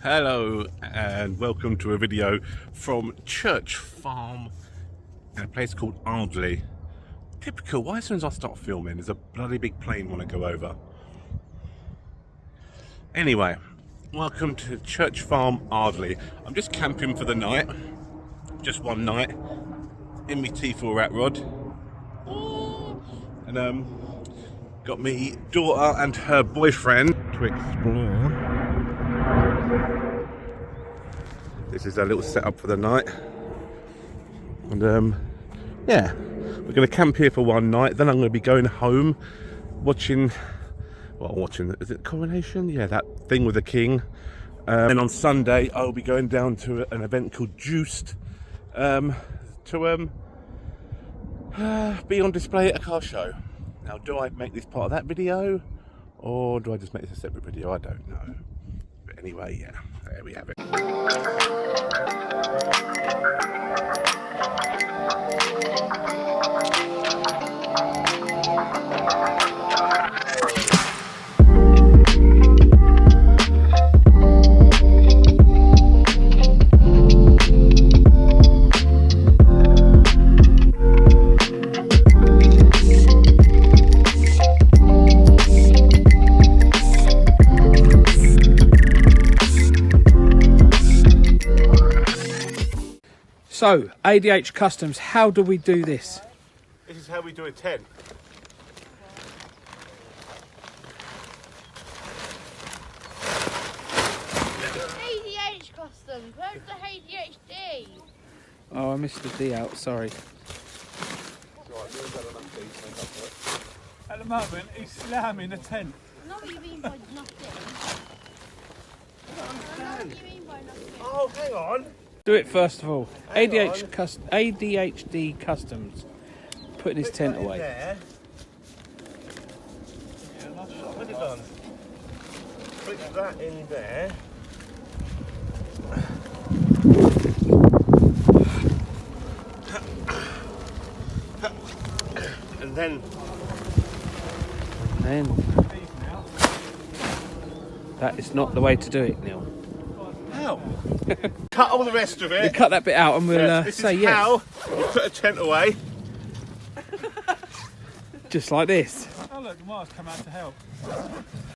Hello and welcome to a video from Church Farm in a place called Ardleigh. Typical, why as soon as I start filming there's a bloody big plane want to go over. Anyway, welcome to Church Farm Ardleigh. I'm just camping for the night, just one night, in my T4 rat rod. And got me daughter and her boyfriend to explore. This is our little setup for the night, and yeah, we're going to camp here for one night. Then I'm going to be going home, watching. Is it Coronation? Yeah, that thing with the King. And on Sunday, I'll be going down to an event called Juiced to be on display at a car show. Now, do I make this part of that video, or do I just make this a separate video? I don't know. But anyway, yeah, there we have it. So, ADH Customs, how do we do this? This is how we do a tent. ADH Customs, where's the ADHD? Oh, I missed the D out, sorry. At the moment, he's slamming the tent. I know what you mean by nothing. I know what you mean by nothing. Oh, hang on. Do it first of all. ADHD Customs. Putting his tent away. There. Put it on. Put that in there. And then that is not the way to do it, Neil. how? Cut all the rest of You it. cut that bit out and we'll This say is yes. how you put a tent away. Just like this. Oh look, Mars come out to help.